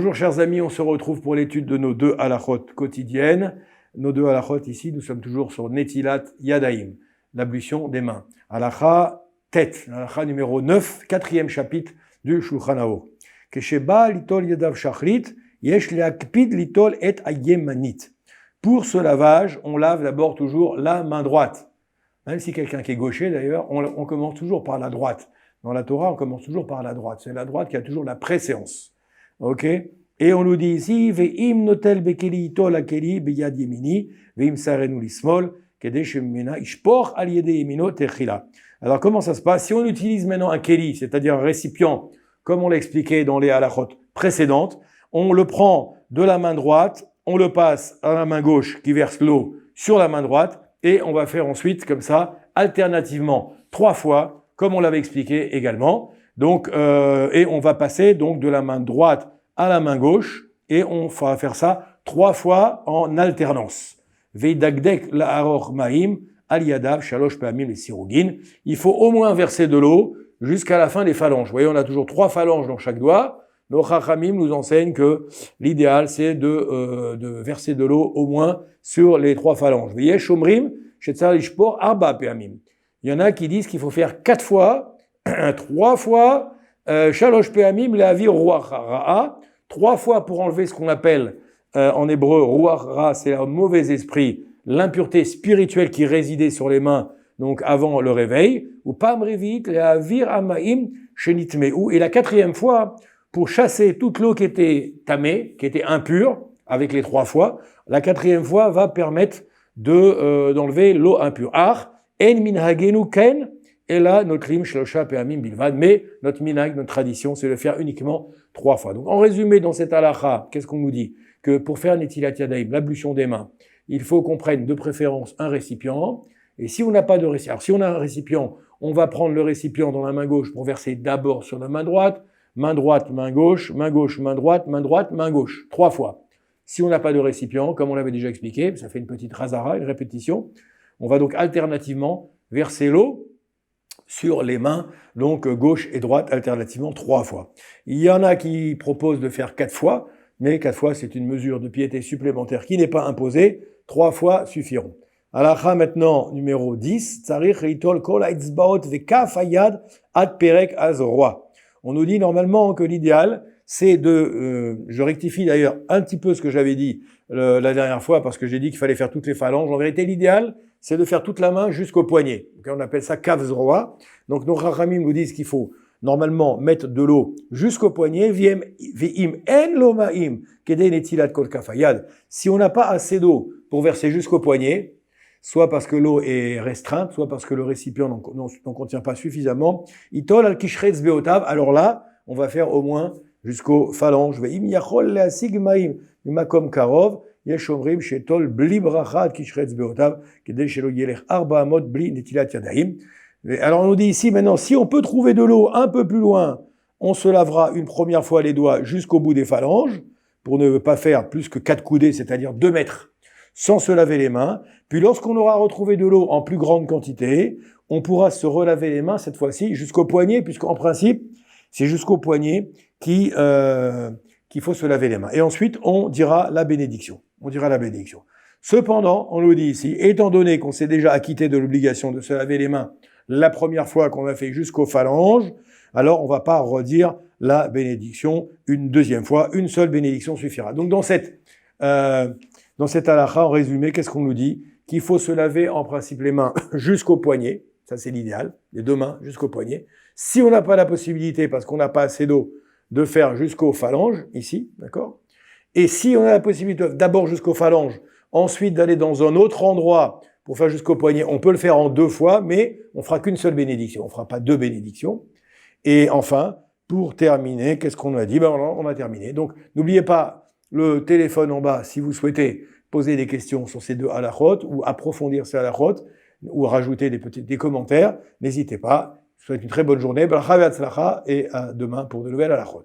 Bonjour chers amis, on se retrouve pour l'étude de nos deux halachot quotidiennes. Nos deux halachot ici, nous sommes toujours sur Netilat Yadayim, l'ablution des mains. Halacha tête, halacha numéro 9, quatrième chapitre du Shulchan Aruch. Kesheba litol yadav shachrit, yesh leakpid litol et ayemanit. Pour ce lavage, on lave d'abord toujours la main droite. Même si quelqu'un qui est gaucher d'ailleurs, on commence toujours par la droite. Dans la Torah, on commence toujours par la droite. C'est la droite qui a toujours la préséance. Ok? Et on nous dit ici, ve'im notel bekeli ito la keli beyad yemini, ve'im sarenu lismol, kede shemina ishpor al yede yemino techila. Alors comment ça se passe? Si on utilise maintenant un keli, c'est-à-dire un récipient, comme on l'a expliqué dans les halachot précédentes, on le prend de la main droite, on le passe à la main gauche qui verse l'eau sur la main droite, et on va faire ensuite comme ça, alternativement, 3 fois, comme on l'avait expliqué également. Donc, et on va passer donc de la main droite à la main gauche, et on va faire ça 3 fois en alternance. Veidagdek la'aror ma'im al yadav shalosh pa'amim les sirugin. Il faut au moins verser de l'eau jusqu'à la fin des phalanges. Vous voyez, on a toujours 3 phalanges dans chaque doigt. Nos chachamim nous enseignent que l'idéal c'est de verser de l'eau au moins sur les 3 phalanges. Veyesh omrim shetzar lishpor arba pa'amim. Il y en a qui disent qu'il faut faire 4 fois, 3 fois, shalosh pe'amim le'avir ruach ra'a, 3 fois pour enlever ce qu'on appelle en hébreu ruach ra'a, c'est un mauvais esprit, l'impureté spirituelle qui résidait sur les mains donc avant le réveil, ou pam revit le'avir amaim shenitmeu, et la 4e fois pour chasser toute l'eau qui était tamée, qui était impure, avec les 3 fois, la 4e fois va permettre d'enlever l'eau impure. Ar en minhagenu ken. Et là, notre rim shlosha pe'amim bilvad, mais notre minhag, notre tradition, c'est de le faire uniquement 3 fois. Donc, en résumé, dans cette halakha, qu'est-ce qu'on nous dit? Que pour faire netilat yadayim, l'ablution des mains, il faut qu'on prenne de préférence un récipient. Et si on n'a pas de récipient, alors si on a un récipient, on va prendre le récipient dans la main gauche pour verser d'abord sur la main droite, main droite, main gauche, main gauche, main droite, main droite, main gauche, 3 fois. Si on n'a pas de récipient, comme on l'avait déjà expliqué, ça fait une petite razara, une répétition, on va donc alternativement verser l'eau sur les mains, donc gauche et droite, alternativement 3 fois. Il y en a qui proposent de faire 4 fois, mais 4 fois c'est une mesure de piété supplémentaire qui n'est pas imposée, 3 fois suffiront. Halakha maintenant, numéro 10, Tzarich Ritol Kol Haitzbaot Vekaf Hayad Ad Perek Azroa. On nous dit normalement que l'idéal, c'est je rectifie d'ailleurs un petit peu ce que j'avais dit la dernière fois, parce que j'ai dit qu'il fallait faire toutes les phalanges. En vérité, l'idéal, c'est de faire toute la main jusqu'au poignet. Donc, on appelle ça kavzroa. Donc, nos rachamim nous disent qu'il faut normalement mettre de l'eau jusqu'au poignet. Ve'im en lo ma'im kede netilat kol kafayad. Si on n'a pas assez d'eau pour verser jusqu'au poignet, soit parce que l'eau est restreinte, soit parce que le récipient n'en contient pas suffisamment, itol al kishretz beotav. Alors là, on va faire au moins jusqu'aux phalanges. Ve'im yachol le'asig ma'im mimakom karov. Yeshomrim shetol bli bracha kishretz beotav kedei shelo yelech arba amot bli netilat yadayim. Alors on nous dit ici maintenant, si on peut trouver de l'eau un peu plus loin, on se lavera une première fois les doigts jusqu'au bout des phalanges pour ne pas faire plus que 4 coudées, c'est-à-dire 2 mètres, sans se laver les mains. Puis lorsqu'on aura retrouvé de l'eau en plus grande quantité, on pourra se relaver les mains cette fois-ci jusqu'au poignet, puisqu'en principe c'est jusqu'au poignet qu'il faut se laver les mains. Et ensuite on dira la bénédiction. Cependant, on nous dit ici, étant donné qu'on s'est déjà acquitté de l'obligation de se laver les mains la première fois qu'on a fait jusqu'aux phalanges, alors on va pas redire la bénédiction une deuxième fois, une seule bénédiction suffira. Donc dans cette halakha, en résumé, qu'est-ce qu'on nous dit? Qu'il faut se laver en principe les mains jusqu'au poignet, ça c'est l'idéal, les 2 mains jusqu'au poignet. Si on n'a pas la possibilité, parce qu'on n'a pas assez d'eau, de faire jusqu'aux phalanges, ici, d'accord? Et si on a la possibilité d'abord jusqu'aux phalanges, ensuite d'aller dans un autre endroit pour faire jusqu'au poignet, on peut le faire en 2 fois, mais on fera qu'une seule bénédiction, on fera pas 2 bénédictions. Et enfin, pour terminer, qu'est-ce qu'on a dit? On a terminé. Donc, n'oubliez pas le téléphone en bas si vous souhaitez poser des questions sur ces 2 halachot ou approfondir ces halachot ou rajouter des commentaires. N'hésitez pas. Je vous souhaite une très bonne journée. Bracha ve'atzlacha et à demain pour de nouvelles halachot.